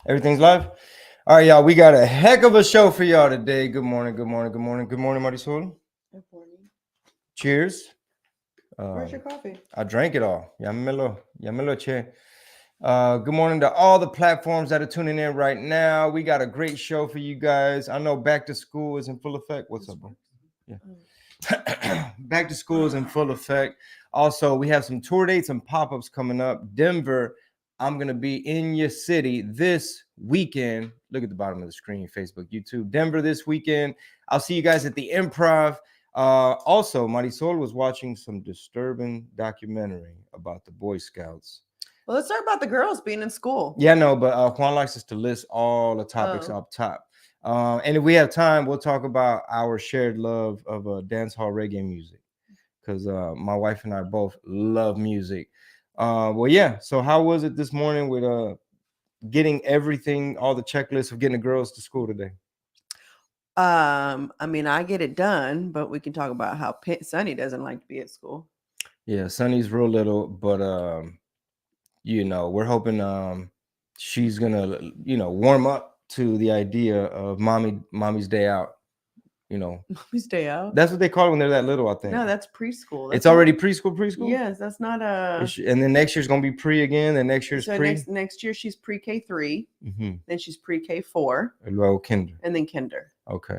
Everything's live? All right, y'all. We got a heck of a show for y'all today. Good morning, good morning, good morning. Good morning, Marisol. Good morning. Cheers. Where's your coffee? I drank it all. Yamelo che. Good morning to all the platforms that are tuning in right now. We got a great show for you guys. I know back to school is in full effect. What's up, bro? Yeah. Back to school is in full effect. Also, we have some tour dates and pop-ups coming up. Denver, I'm going to be in your city this weekend. Look at the bottom of the screen, Facebook, YouTube. Denver this weekend. I'll see you guys at the Improv. Also, Marisol was watching some disturbing documentary about the Boy Scouts. Well, let's talk about the girls being in school. Yeah, no, but Juan likes us to list all the topics up top. And if we have time, we'll talk about our shared love of dance hall reggae music, because my wife and I both love music. Well, yeah. So how was it this morning with getting everything, all the checklists of getting the girls to school today? I mean, I get it done, but we can talk about how Sunny doesn't like to be at school. Yeah, Sunny's real little, but you know, we're hoping she's gonna, you know, warm up to the idea of mommy's day out. You know, Mommy's day out. That's what they call it when they're that little, I think. No, that's preschool. It's already preschool. Yes, that's not a. And then next year's gonna be pre again. Then next year's pre. Next year she's pre K3. Then she's pre K4. Well, kinder. And then kinder. Okay.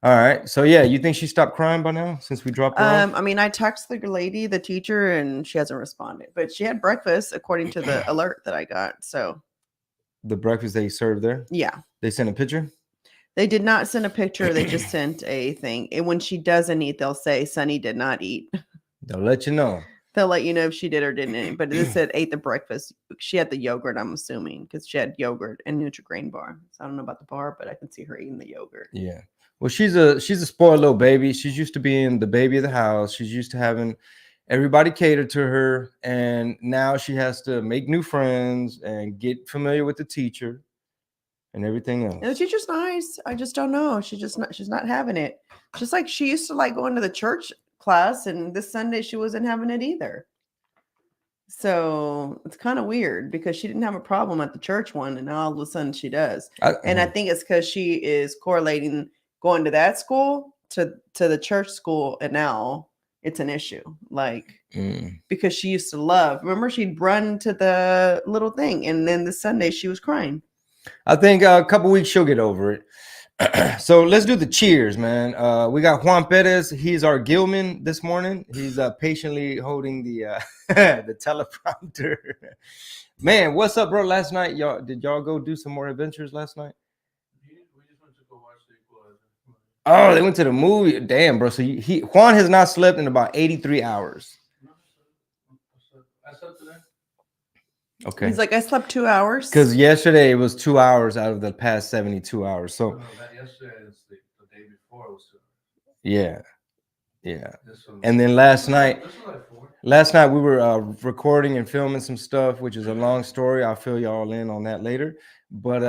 All right. So yeah, you think she stopped crying by now since we dropped her off? I mean, I texted the lady, the teacher, and she hasn't responded. But she had breakfast according to the alert that I got. So. The breakfast they served there? Yeah. They sent a picture? They did not send a picture. They just sent a thing. And when she doesn't eat, they'll say Sunny did not eat. They'll let you know. They'll let you know if she did or didn't eat. But it said ate the breakfast. She had the yogurt, I'm assuming, because she had yogurt and Nutri-Grain bar. So I don't know about the bar, but I can see her eating the yogurt. Yeah. Well, she's a spoiled little baby. She's used to being the baby of the house. She's used to having everybody cater to her, and now she has to make new friends and get familiar with the teacher and everything else. And the teacher's nice. I just don't know. She's not having it. Just like she used to like going to the church class, and this Sunday she wasn't having it either. So it's kind of weird because she didn't have a problem at the church one, and now all of a sudden she does. And I think it's because she is correlating going to that school to the church school, and now it's an issue. Like because she used to love. Remember, she'd run to the little thing, and then this Sunday she was crying. I think a couple weeks she'll get over it. So let's do the cheers, man. We got Juan Perez. He's our Gilman this morning. He's patiently holding the the teleprompter. Man, what's up, bro? Last night, did y'all go do some more adventures last night? We just went to go watch The Equalizer. Oh, they went to the movie. Damn, bro. So Juan has not slept in about 83 hours. I slept today. Okay. He's like, I slept 2 hours. Because yesterday it was 2 hours out of the past 72 hours. So no, that yesterday is the day before it was 2 hours. Yeah. And then last night we were recording and filming some stuff, which is a long story. I'll fill y'all in on that later. But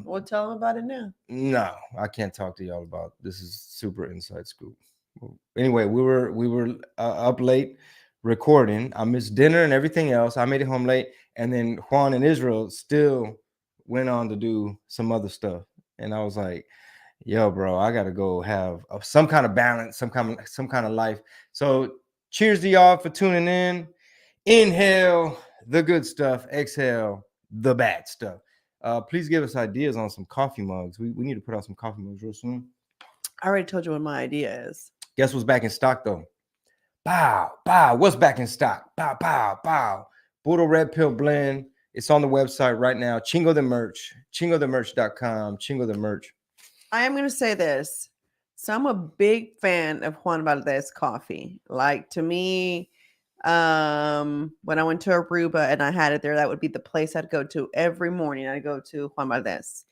we'll tell them about it now. No, I can't talk to y'all about this. Is super inside scoop. Anyway, we were up late recording. I missed dinner and everything else. I made it home late. And then Juan and Israel still went on to do some other stuff. And I was like, yo, bro, I got to go have some kind of balance, some kind of life. So cheers to y'all for tuning in. Inhale the good stuff. Exhale the bad stuff. Please give us ideas on some coffee mugs. We need to put out some coffee mugs real soon. I already told you what my idea is. Guess what's back in stock, though? Bow, bow. What's back in stock? Bow, bow, bow. Budo Red Pill Blend. It's on the website right now. Chingo the merch. ChingoTheMerch.com. Chingo the merch. I am going to say this. So I'm a big fan of Juan Valdez coffee. Like, to me, when I went to Aruba and I had it there, that would be the place I'd go to every morning. I'd go to Juan Valdez.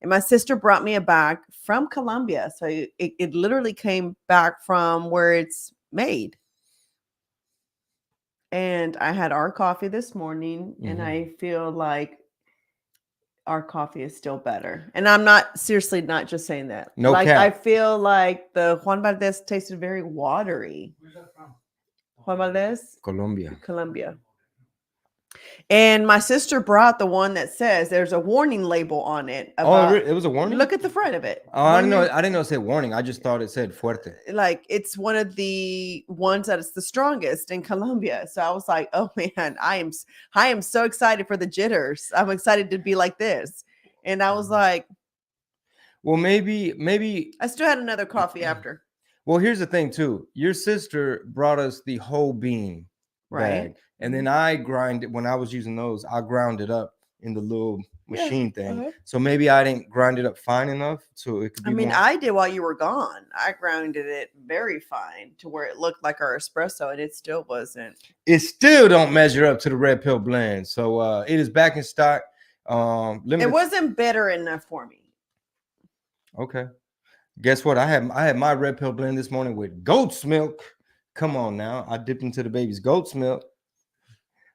And my sister brought me a bag from Colombia. So it literally came back from where it's made. And I had our coffee this morning, and I feel like our coffee is still better. And I'm not seriously not just saying that. No like cap. I feel like the Juan Valdez tasted very watery. Where's that from? Juan Valdez? Colombia. And my sister brought the one that says there's a warning label on it Oh, about. it was a warning. Look at the front of it. Oh, I didn't know. Warning- I didn't know it said warning. I just thought it said fuerte. Like it's one of the ones that is the strongest in Colombia. So I was like, oh man, I am so excited for the jitters. I'm excited to be like this. And I was like, Well, maybe. I still had another coffee after. Well, here's the thing too. Your sister brought us the whole bean Right. bag, and then I grind it when I was using those. I ground it up in the little Yeah, machine thing. uh-huh. So maybe I didn't grind it up fine enough, so it could be. I mean, more... I did while you were gone. I grounded it very fine to where it looked like our espresso, and it still wasn't. It still don't measure up to the Red Pill blend. So it is back in stock. It wasn't bitter enough for me. Okay. Guess what? I had my Red Pill blend this morning with goat's milk. Come on now. I dipped into the baby's goat's milk.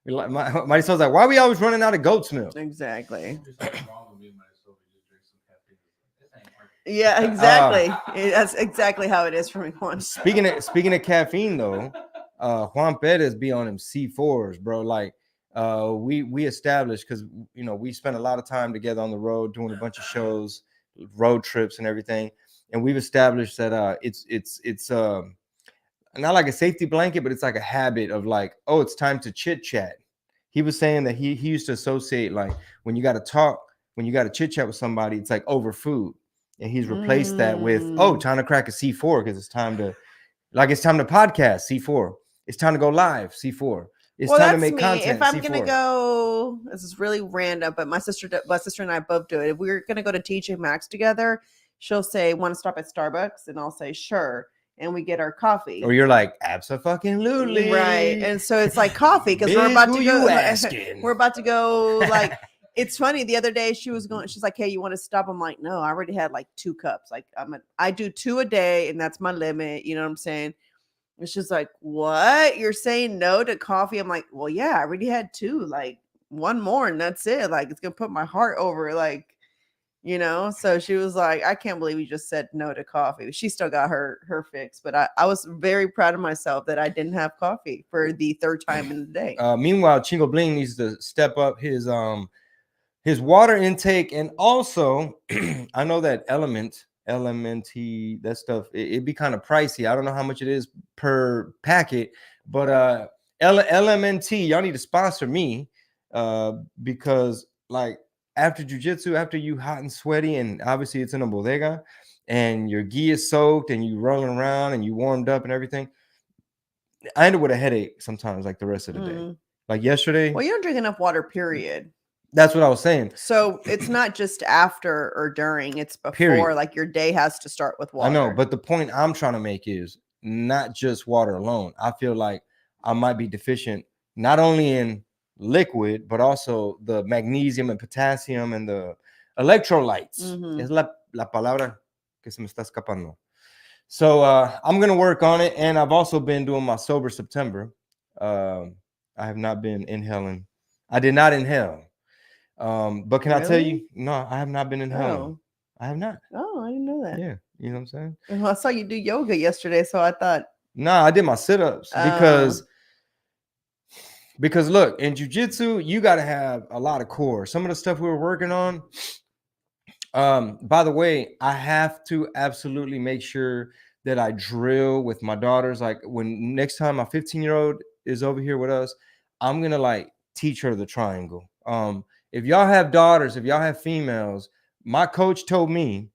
My son's like, why are we always running out of goat's milk? Exactly. There's nothing wrong with me and myself. We just drink some caffeine. This ain't working. Yeah, exactly. That's exactly how it is for me. Juan. Speaking of caffeine though, Juan Perez be on them C4s, bro. Like we established because we spent a lot of time together on the road doing a bunch of shows, road trips and everything. And we've established that it's not like a safety blanket, but it's like a habit of like, oh, it's time to chit chat. He was saying that he used to associate like when you got to talk, when you got to chit chat with somebody, it's like over food. And he's replaced that with, oh, time to crack a C4 because it's time to podcast, C4. It's time to go live, C4. It's time to make content. If I'm C4. gonna go, this is really random, but my sister and I both do it. If we're gonna go to TJ Maxx together, she'll say, "Want to stop at Starbucks?" And I'll say, "Sure." And we get our coffee. Or you're like, abso-fucking-lutely. Right. And so it's like coffee because we're about to go. We're about to go. Like, it's funny. The other day she's like, "Hey, you want to stop?" I'm like, "No, I already had like 2 cups. Like I do 2 a day, and that's my limit." You know what I'm saying? And she's like, "What? You're saying no to coffee?" I'm like, "Well, yeah, I already had 2. Like 1 more, and that's it. Like it's gonna put my heart over. Like." So she was like, I can't believe you just said no to coffee. She still got her fix, but I was very proud of myself that I didn't have coffee for the 3rd time in the day. Meanwhile, Chingo Bling needs to step up his water intake, and also I know that LMNT, that stuff, it'd be kind of pricey. I don't know how much it is per packet, but LMNT, y'all need to sponsor me because like after jiu-jitsu, after you hot and sweaty, and obviously it's in a bodega, and your gi is soaked, and you rolling around, and you warmed up and everything, I end up with a headache sometimes, like the rest of the day. Like yesterday. Well, you don't drink enough water, period. That's what I was saying. So it's not just after or during, it's before. Period. Like your day has to start with water. I know, but the point I'm trying to make is not just water alone. I feel like I might be deficient not only in liquid, but also the magnesium and potassium and the electrolytes. Es la palabra que se me está escapando. So I'm going to work on it. And I've also been doing my sober September. I have not been inhaling. I did not inhale. But can I tell you? No, I have not been inhaling. Oh. I have not. Oh, I didn't know that. Yeah. You know what I'm saying? Well, I saw you do yoga yesterday. So I thought. Nah, I did my sit-ups because look, in jiu-jitsu, you got to have a lot of core. Some of the stuff we were working on. By the way, I have to absolutely make sure that I drill with my daughters. Like when next time my 15-year-old is over here with us, I'm going to like teach her the triangle. If y'all have daughters, if y'all have females, my coach told me,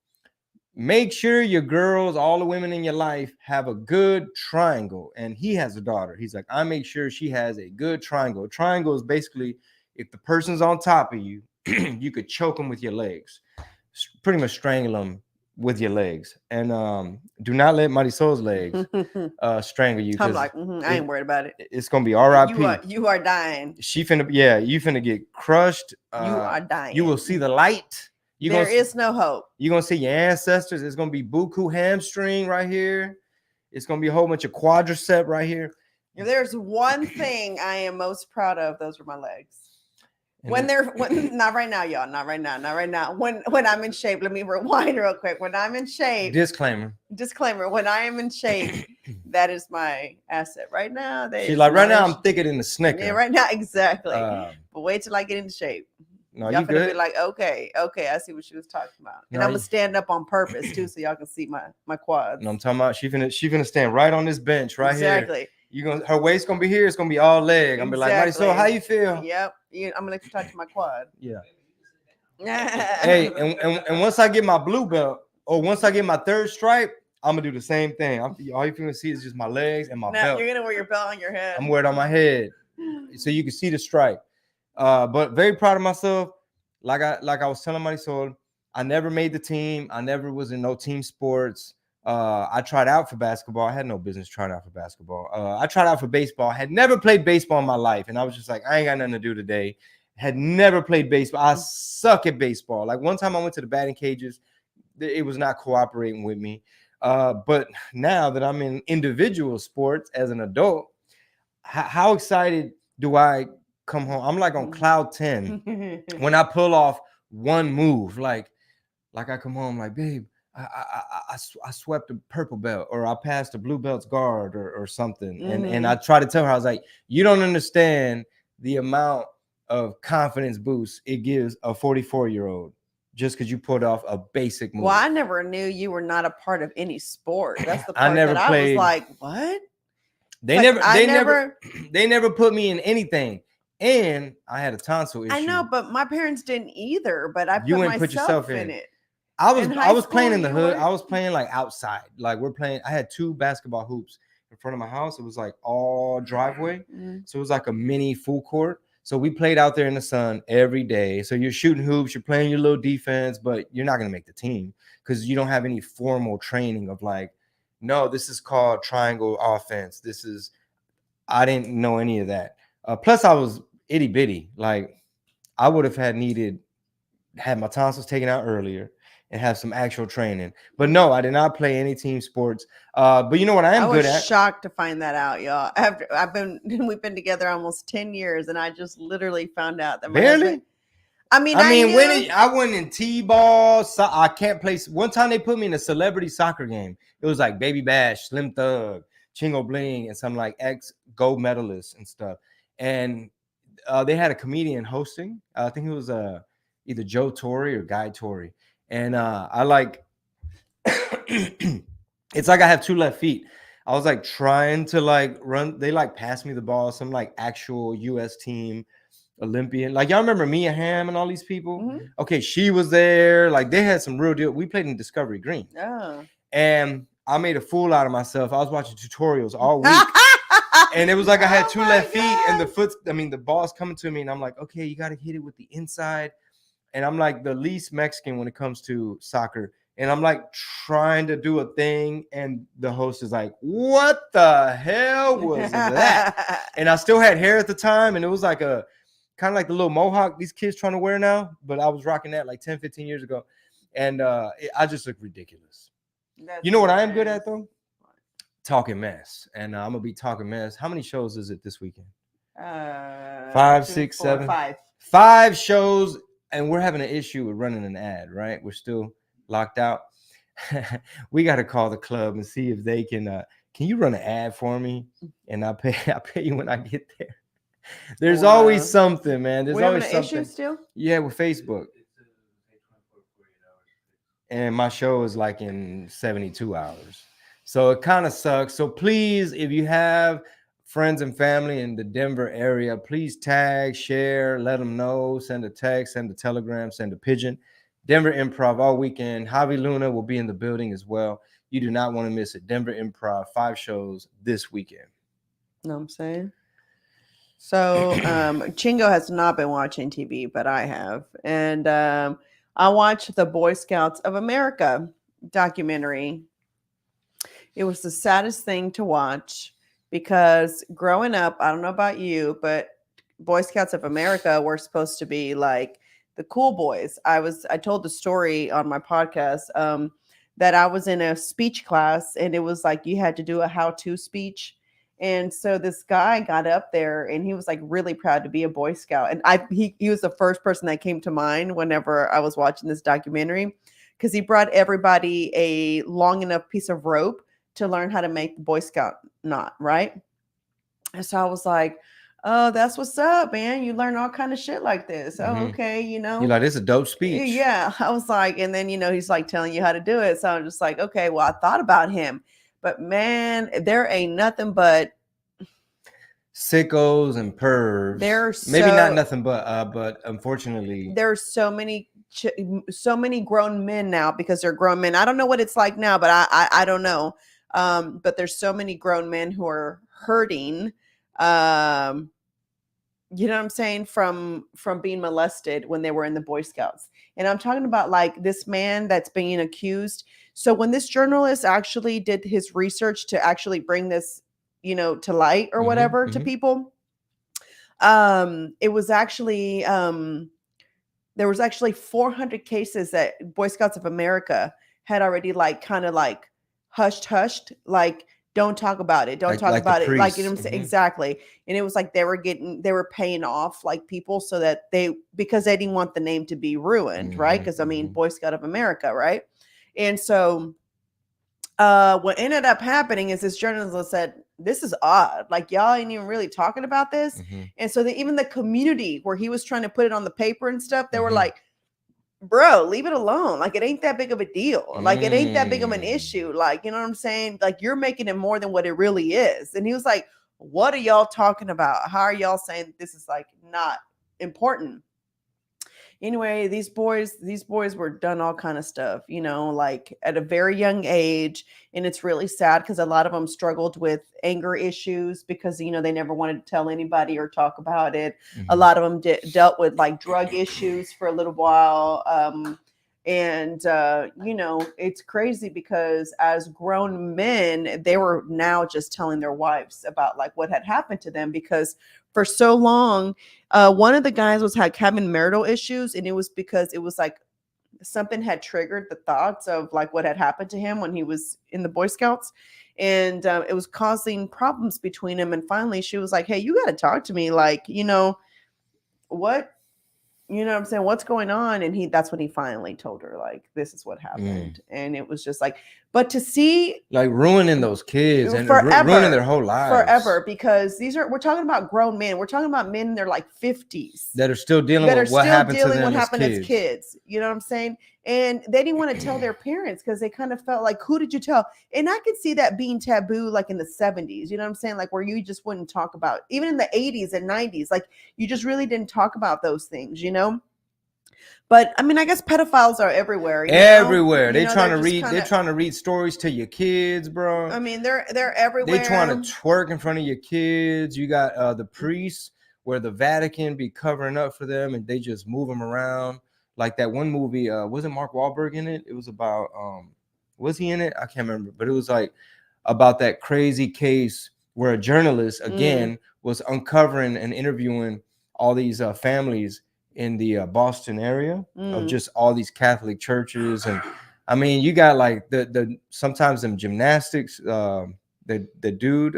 make sure your girls, all the women in your life have a good triangle. And he has a daughter. He's like, I make sure she has a good triangle. A triangle is basically if the person's on top of you, you could choke them with your legs, pretty much strangle them with your legs. And do not let Marisol's legs strangle you. I'm like, I ain't worried about it. It's gonna be R.I.P. You are dying. You finna get crushed. You are dying. You will see the light. There is no hope. You're gonna see your ancestors. It's gonna be buku hamstring right here. It's gonna be a whole bunch of quadricep right here. If there's one thing I am most proud of, those are my legs. When not right now, y'all. Not right now. When I'm in shape, let me rewind real quick. When I'm in shape. Disclaimer. When I am in shape, that is my asset right now. She's like, right now I'm thicker than the Snicker. Yeah, right now, exactly. Um, But wait till I get into shape. no, Y'all you gonna be good? like, okay, I see what she was talking about. And No, I'm you- gonna stand up on purpose too, so y'all can see my quads. No, I'm talking about she finna stand right on this bench right here. Exactly. Her waist gonna be here. It's gonna be all leg. I'm gonna be like, Marisol, how you feel? Yep. I'm gonna let you touch my quad. Yeah. Hey, and once I get my blue belt, or once I get my third stripe, I'm gonna do the same thing. All you finna see is just my legs and my now, belt. you're gonna wear your belt on your head. I'm wearing it on my head, so you can see the stripe. But very proud of myself. Like I was telling Marisol, I never made the team. I never was in no team sports. I tried out for basketball. I had no business trying out for basketball. I tried out for baseball. Had never played baseball in my life, and I was just like, I ain't got nothing to do today. Had never played baseball. I suck at baseball. Like one time I went to the batting cages, it was not cooperating with me. But now that I'm in individual sports as an adult, how excited do I come home? I'm like on cloud 10 when I pull off one move. Like I come home like, babe, I swept a purple belt, or I passed a blue belt's guard, or something. And I try to tell her, I was like, you don't understand the amount of confidence boost it gives a 44-year-old just because you pulled off a basic move. Well, I never knew you were not a part of any sport. That's the part I never that played. I was like, what? They never put me in anything. And I had a tonsil issue. I know, but my parents didn't either. But I You put wouldn't put yourself myself in it. I was In high playing school, in the you hood. were? I was playing like outside. Like I had 2 basketball hoops in front of my house. It was like all driveway. So it was like a mini full court. So we played out there in the sun every day. So you're shooting hoops, you're playing your little defense, but you're not going to make the team because you don't have any formal training of like, no, this is called triangle offense. I didn't know any of that. Plus I was itty bitty. Like I would have had my tonsils taken out earlier and have some actual training. But no, I did not play any team sports. But you know what I am good at? I was shocked to find that out, y'all. After we've been together almost 10 years, and I just literally found out that my Barely? husband, I mean, when I went in T-ball, I can't play. One time they put me in a celebrity soccer game. It was like Baby Bash, Slim Thug, Chingo Bling, and some like ex-gold medalists and stuff. And they had a comedian hosting. I think it was either Joe Torre or Guy Torre. And I like, it's like I have 2 left feet. I was like trying to like run. They like passed me the ball. Some like actual U.S. team Olympian. Like y'all remember Mia Hamm and all these people? Mhm. Okay, she was there. Like they had some real deal. We played in Discovery Green. Oh. And I made a fool out of myself. I was watching tutorials all week. And it was like I had 2 left feet and the ball's coming to me. And I'm like, okay, you got to hit it with the inside. And I'm like the least Mexican when it comes to soccer. And I'm like trying to do a thing. And the host is like, what the hell was that? And I still had hair at the time. And it was like a kind of like the little mohawk these kids trying to wear now. But I was rocking that like 10, 15 years ago. And I just look ridiculous. You know what I am good at though? Talking mess. And I'm going to be talking mess. How many shows is it this weekend? 5, 6, 7. 5 shows. And we're having an issue with running an ad, right? We're still locked out. We got to call the club and see if they can you run an ad for me? And I'll pay you when I get there. There's always something, man. There's always something. Issue still? Yeah, with Facebook. And my show is like in 72 hours. So it kind of sucks. So please, if you have friends and family in the Denver area, please tag, share, let them know, send a text, send a telegram, send a pigeon. Denver Improv all weekend. Javi Luna will be in the building as well. You do not want to miss it. Denver Improv, 5 shows this weekend. Know what I'm saying? So Chingo has not been watching TV, but I have. And I watched the Boy Scouts of America documentary. It was the saddest thing to watch because growing up, I don't know about you, but Boy Scouts of America were supposed to be like the cool boys. I told the story on my podcast that I was in a speech class and it was like you had to do a how-to speech. And so this guy got up there and he was like really proud to be a Boy Scout. And he was the first person that came to mind whenever I was watching this documentary because he brought everybody a long enough piece of rope to learn how to make the Boy Scout knot, right? And so I was like, oh, that's what's up, man. You learn all kind of shit like this. Oh, Mhm. okay, you know. You're like, this is a dope speech. Yeah, I was like, and then he's like telling you how to do it. So I'm just like, okay, well, I thought about him, but man, there ain't nothing but Sickos and pervs. there's Maybe not so nothing but unfortunately, there's so many grown men now because they're grown men. I don't know what it's like now, but I don't know. But there's so many grown men who are hurting. You know what I'm saying, from being molested when they were in the Boy Scouts. And I'm talking about like this man that's being accused. So when this journalist actually did his research to actually bring this, to light or whatever to people, it was actually there was actually 400 cases that Boy Scouts of America had already like kind of like hushed, like don't talk about it, don't talk like the about it, like, you know what I'm priests. saying? Exactly. And it was like they were paying off like people so that because they didn't want the name to be ruined, right? Because I mean, Boy Scout of America, right? And so what ended up happening is this journalist said, this is odd, like y'all ain't even really talking about this. And so even the community where he was trying to put it on the paper and stuff, they were like, bro, leave it alone. Like, it ain't that big of a deal. Like, it ain't that big of an issue. Like, you know what I'm saying? Like, you're making it more than what it really is. And he was like, what are y'all talking about? How are y'all saying this is like not important? Anyway, these boys were done all kind of stuff, like at a very young age. And it's really sad because a lot of them struggled with anger issues because, they never wanted to tell anybody or talk about it. A lot of them dealt with like drug issues for a little while. It's crazy because as grown men, they were now just telling their wives about like what had happened to them because for so long, one of the guys had having marital issues, and it was because it was like something had triggered the thoughts of like what had happened to him when he was in the Boy Scouts, and it was causing problems between him. And finally, she was like, "Hey, you got to talk to me, like, what." You know what I'm saying? What's going on? And that's when he finally told her, like, this is what happened. And it was just like, but to see like ruining those kids and forever, ruining their whole lives forever, because we're talking about grown men. We're talking about men in their like 50s that are still dealing with what happened to them as kids. You know what I'm saying? And they didn't want to tell their parents because they kind of felt like, who did you tell? And I could see that being taboo, like in the 70s, you know what I'm saying? Like where you just wouldn't talk about, even in the 80s and 90s, like you just really didn't talk about those things, But I mean, I guess pedophiles are everywhere. Everywhere. They're trying to read stories to your kids, bro. I mean, they're everywhere. They trying to twerk in front of your kids. You got the priests where the Vatican be covering up for them, and they just move them around. Like that one movie, wasn't Mark Wahlberg in it? It was about was he in it? I can't remember, but it was like about that crazy case where a journalist again was uncovering and interviewing all these families in the Boston area of just all these Catholic churches. And I mean, you got like the sometimes them gymnastics, the dude,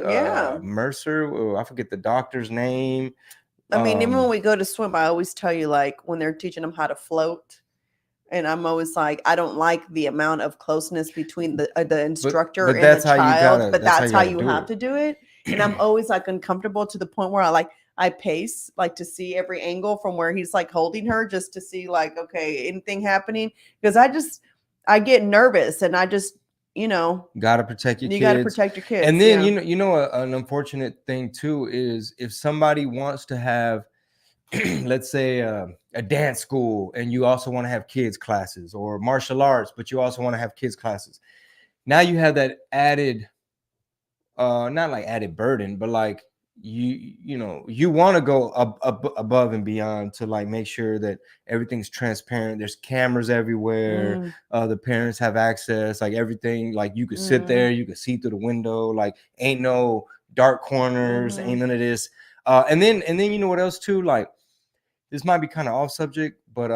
Mercer, I forget the doctor's name. I mean, even when we go to swim, I always tell you, like, when they're teaching them how to float, and I'm always like, I don't like the amount of closeness between the instructor and the child, but that's how you have to do it. And I'm always like uncomfortable to the point where I pace like to see every angle from where he's like holding her just to see like, okay, anything happening, because I get nervous and I just, got to protect your kids. You got to protect your kids. And then, an unfortunate thing too is if somebody wants to have, let's say a dance school, and you also want to have kids classes, or martial arts, but you also want to have kids classes. Now you have that added, not like added burden, but like you want to go above and beyond to like make sure that everything's transparent. There's cameras everywhere. The parents have access, like everything, like you could sit there, you could see through the window, like ain't no dark corners, ain't none of this. And then you know what else too, like this might be kind of off subject, but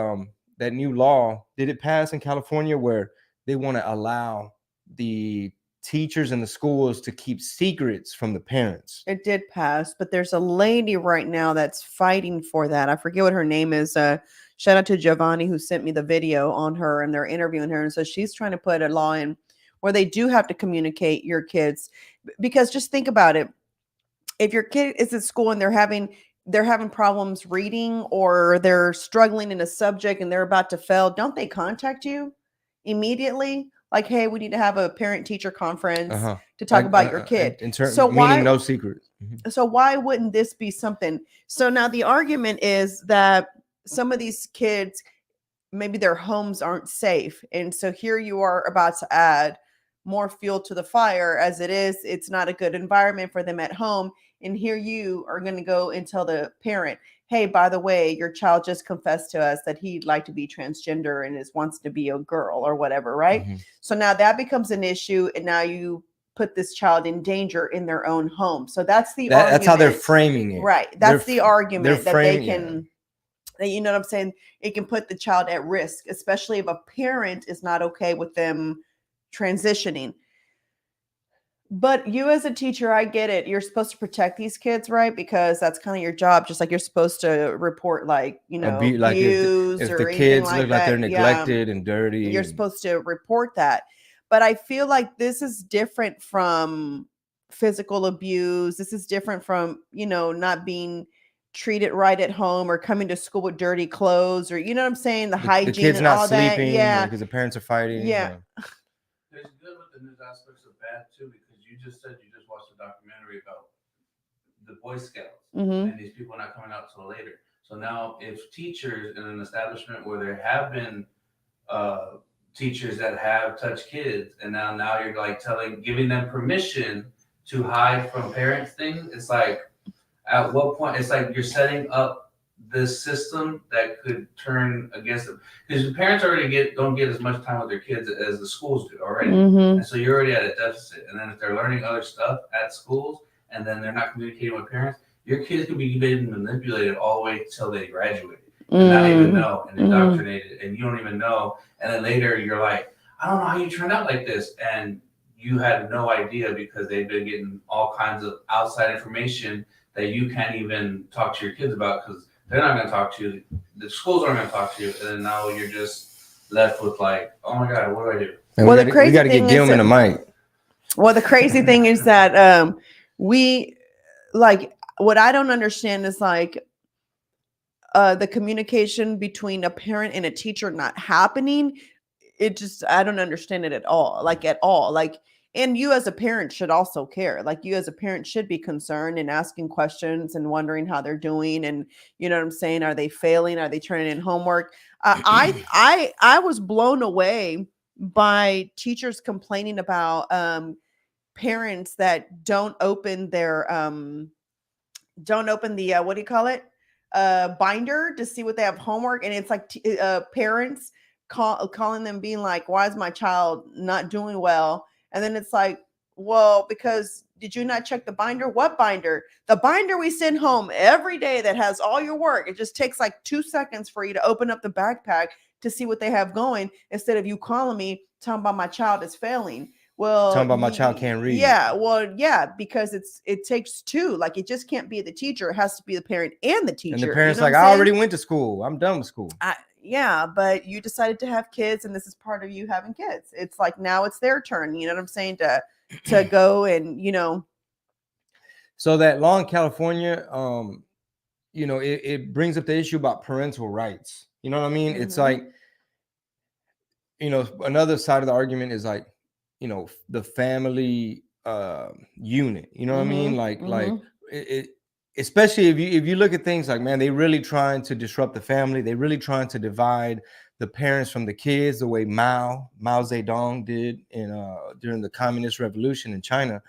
that new law, did it pass in California where they want to allow the teachers in the schools to keep secrets from the parents? It did pass, but there's a lady right now that's fighting for that. I forget what her name is. Shout out to Giovanni who sent me the video on her, and they're interviewing her. And so she's trying to put a law in where they do have to communicate your kids. Because just think about it. If your kid is at school and they're having problems reading, or they're struggling in a subject and they're about to fail, don't they contact you immediately? Like, hey, we need to have a parent teacher conference to talk about your kid. So meaning no secrets. So why wouldn't this be something? So now the argument is that some of these kids, maybe their homes aren't safe. And so here you are about to add more fuel to the fire. As it is, it's not a good environment for them at home. And here you are going to go and tell the parent, hey, by the way, your child just confessed to us that he'd like to be transgender and wants to be a girl or whatever, right? So now that becomes an issue, and now you put this child in danger in their own home. So that's the argument. That's how they're framing it. Right. That's the argument that they framing- can, you know what I'm saying? It can put the child at risk, especially if a parent is not okay with them transitioning. But you as a teacher, I get it. You're supposed to protect these kids, right? Because that's kind of your job. Just like you're supposed to report, like, you know, like abuse if or the anything kids like look like they're that. neglected and dirty. You're supposed to report that. But I feel like this is different from physical abuse. This is different from, you know, not being treated right at home, or coming to school with dirty clothes, or, you know what I'm saying? The hygiene, the kids and not all sleeping, that. Yeah. because the parents are fighting. Yeah. There's good with the news aspects of bad too, because you just said you just watched a documentary about the Boy Scouts, and these people not coming out till later. So now, if teachers in an establishment where there have been teachers that have touched kids, and now you're like giving them permission to hide from parents things, it's like, at what point, it's like you're setting up this system that could turn against them, because the parents already don't get as much time with their kids as the schools do already, and so you're already at a deficit. And then if they're learning other stuff at schools, and then they're not communicating with parents, your kids could be being manipulated all the way till they graduate and not even know, and indoctrinated, and you don't even know. And then later you're like, I don't know how you turned out like this, and you had no idea, because they've been getting all kinds of outside information that you can't even talk to your kids about, because they're not going to talk to you. The schools aren't going to talk to you. And then now you're just left with like, oh my God, what do I do? And well, we got to get Gilman the mic. Well, the crazy thing is that we, like, what I don't understand is like the communication between a parent and a teacher not happening. I don't understand it at all. And you as a parent should also care. Like, you as a parent should be concerned and asking questions and wondering how they're doing. And you know what I'm saying? Are they failing? Are they turning in homework? I was blown away by teachers complaining about parents that don't open the what do you call it? Binder to see what they have homework. And it's like parents calling them, being like, why is my child not doing well? And then it's like, well, because did you not check the binder? What binder? The binder we send home every day that has all your work. It just takes like 2 seconds for you to open up the backpack to see what they have going, instead of you calling me talking about my child is failing. Well, talking about my child can't read. Yeah, well, yeah, because it takes two. Like, it just can't be the teacher; it has to be the parent and the teacher. And the parents, you know like, I already went to school. I'm done with school. Yeah, but you decided to have kids, and this is part of you having kids. It's like, now it's their turn. You know what I'm saying? To go and, you know. So that law in California, you know, it brings up the issue about parental rights. You know what I mean? It's like, you know, another side of the argument is like, you know, the family unit. You know what I mean? Like it especially if you look at things like, man, they really trying to disrupt the family. They really trying to divide the parents from the kids, the way Mao Zedong did during the Communist Revolution in China,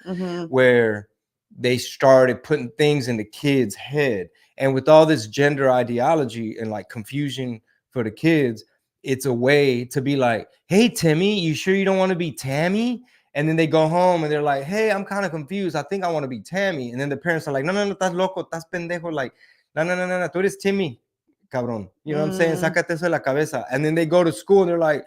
where they started putting things in the kids' head. And with all this gender ideology and like confusion for the kids, it's a way to be like, hey, Timmy, you sure you don't want to be Tammy? And then they go home and they're like, hey, I'm kind of confused. I think I want to be Tammy. And then the parents are like, no, estás loco, estás pendejo. Like, no, tú eres Timmy, cabrón. You know what I'm saying? Sácate eso de la cabeza. And then they go to school and they're like,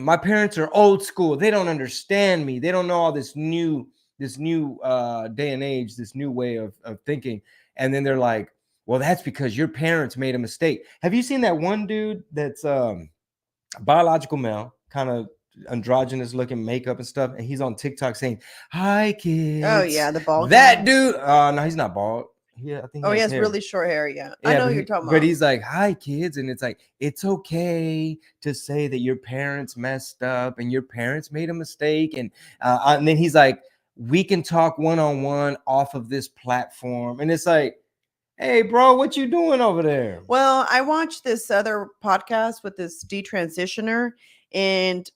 my parents are old school. They don't understand me. They don't know all this new day and age, this new way of thinking. And then they're like, well, that's because your parents made a mistake. Have you seen that one dude that's biological male, kind of androgynous looking makeup and stuff, and he's on TikTok saying, "Hi, kids." Oh yeah, the bald That guy. dude. No, he's not bald. Yeah, I think Oh, he has hair. really short hair. Yeah, I Yeah, know but who you're talking but about. he's like, "Hi, kids," and it's like, it's okay to say that your parents messed up and your parents made a mistake, and then he's like, "We can talk one-on-one off of this platform," and it's like, "Hey, bro, what you doing over there?" Well, I watched this other podcast with this detransitioner, and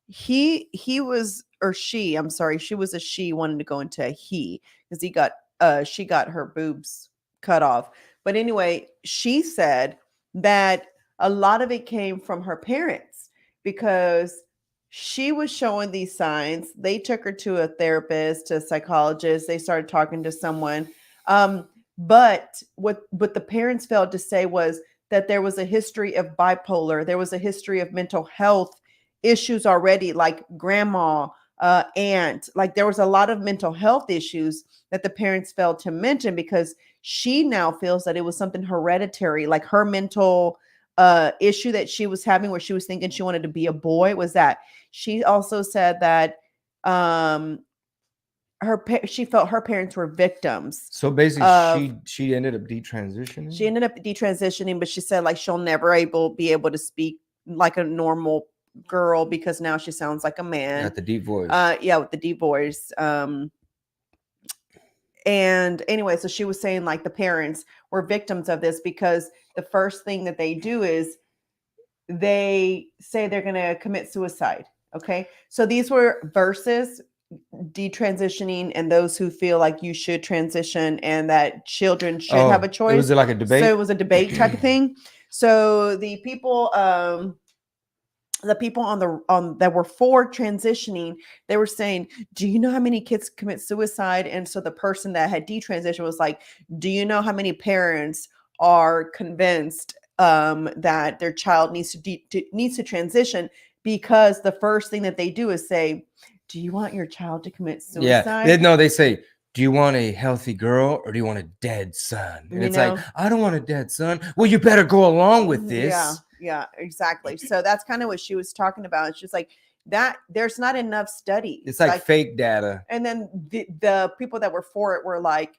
he was, or she, I'm sorry, she was a she wanting to go into a he, because she got her boobs cut off. But anyway, she said that a lot of it came from her parents, because she was showing these signs. They took her to a therapist, to a psychologist, they started talking to someone. But what the parents failed to say was that there was a history of bipolar, there was a history of mental health issues already, like grandma, aunt, like there was a lot of mental health issues that the parents failed to mention, because she now feels that it was something hereditary, like her mental issue that she was having, where she was thinking she wanted to be a boy, was that she also said that um she felt her parents were victims. So basically, of she ended up detransitioning. She ended up detransitioning, but she said like she'll never be able to speak like a normal girl, because now she sounds like a man. Got the deep voice. Yeah, with the deep voice. And anyway, so she was saying like the parents were victims of this, because the first thing that they do is they say they're going to commit suicide. Okay. So these were versus detransitioning and those who feel like you should transition and that children should have a choice. Was it like a debate? So it was a debate type of thing. So the people on that were for transitioning, they were saying, do you know how many kids commit suicide? And so the person that had detransitioned was like, do you know how many parents are convinced that their child needs to transition, because the first thing that they do is say, do you want your child to commit suicide? Yeah, they say, do you want a healthy girl or do you want a dead son? And it's like, I don't want a dead son. Well, you better go along with this. Yeah, exactly. So that's kind of what she was talking about. It's just like that there's not enough studies. It's like fake data. And then the people that were for it were like,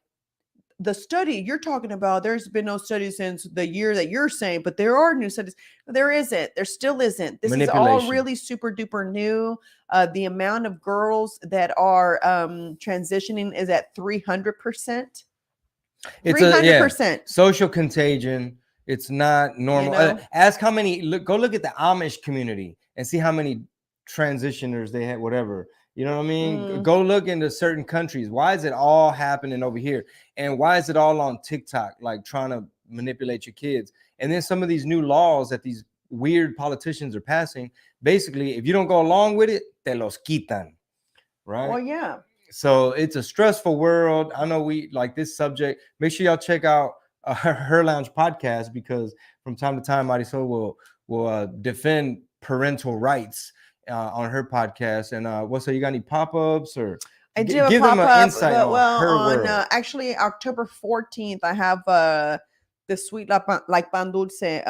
the study you're talking about, there's been no study since the year that you're saying, but there are new studies. There isn't. There still isn't. This is all really super duper new. The amount of girls that are transitioning is at 300%. It's 300%. Social contagion. It's not normal. You know? Ask how many. Go look at the Amish community and see how many transitioners they had. Whatever. You know what I mean? Go look into certain countries. Why is it all happening over here? And why is it all on TikTok, like trying to manipulate your kids? And then some of these new laws that these weird politicians are passing, basically, if you don't go along with it, te los quitan. Right? Well, yeah. So it's a stressful world. I know we like this subject. Make sure y'all check out Her Lounge podcast, because from time to time, Marisol will defend parental rights on her podcast. And what's so you got any pop-ups or I do give them an insight on her world. Actually October 14th I have the Sweet Like Pan Dulce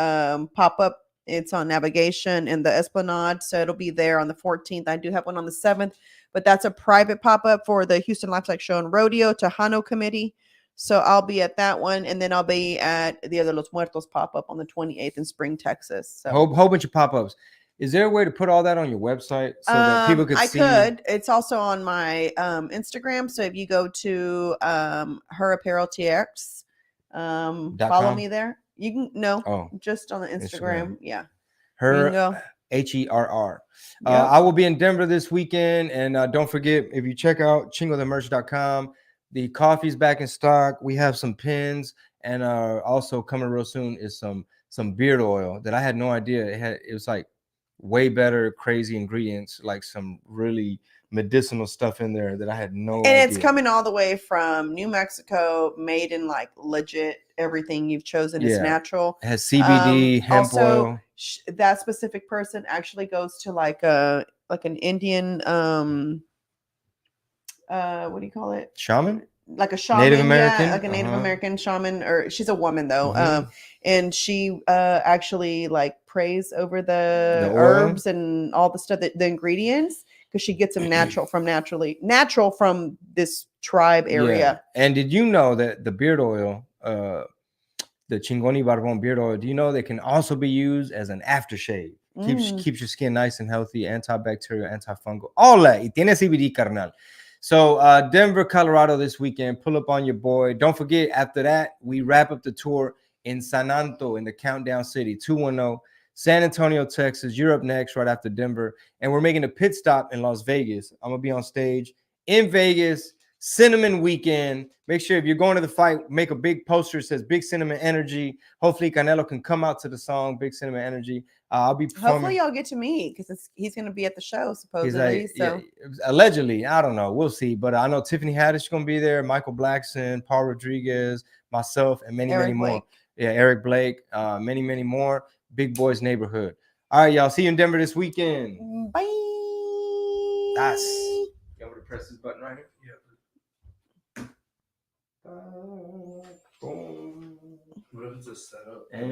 pop-up. It's on Navigation in the Esplanade, so it'll be there on the 14th. I do have one on the 7th, but that's a private pop-up for the Houston Livestock Show and Rodeo Tejano Committee. So I'll be at that one, and then I'll be at the other Los Muertos pop-up on the 28th in Spring, Texas. So whole bunch of pop-ups. Is there a way to put all that on your website so that people could see? I could. It's also on my Instagram. So if you go to Her Apparel TX, follow me there. You can just on the Instagram. Yeah. Her HERR. I will be in Denver this weekend, and don't forget, if you check out chingothemerch.com, the coffee's back in stock. We have some pins, and also coming real soon is some beard oil that I had no idea it was like way better, crazy ingredients, like some really medicinal stuff in there that I had no idea. And it's coming all the way from New Mexico, made in like legit everything you've chosen is natural. It has CBD, hemp oil. That specific person actually goes to like an Indian what do you call it? Shaman? like a shaman, Native American, yeah, like a Native American shaman, or she's a woman though. Mhm. And she actually like prays over the The oil? herbs and all the stuff, the ingredients, because she gets them natural from this tribe area. Yeah. And did you know that the beard oil, the Chingoni Barbon beard oil, do you know they can also be used as an aftershave? Keeps your skin nice and healthy, antibacterial, antifungal, all that. Y tiene CBD, carnal. So Denver, Colorado this weekend. Pull up on your boy. Don't forget, after that, we wrap up the tour in San Anto in the Countdown City, 210. San Antonio, Texas. You're up next right after Denver. And we're making a pit stop in Las Vegas. I'm going to be on stage in Vegas. Cinnamon Weekend. Make sure if you're going to the fight, make a big poster that says Big Cinnamon Energy. Hopefully Canelo can come out to the song Big Cinnamon Energy. I'll be performing. Hopefully y'all get to meet, because he's going to be at the show He's supposedly. like, So yeah, allegedly, I don't know. We'll see. But I know Tiffany Haddish is going to be there, Michael Blackson, Paul Rodriguez, myself, and many Eric more. Blake. Yeah, Eric Blake, many more. Big Boys Neighborhood. All right, y'all. See you in Denver this weekend. Bye. That's. You want to press this button right here? Yeah. Boom. What if it's a setup? And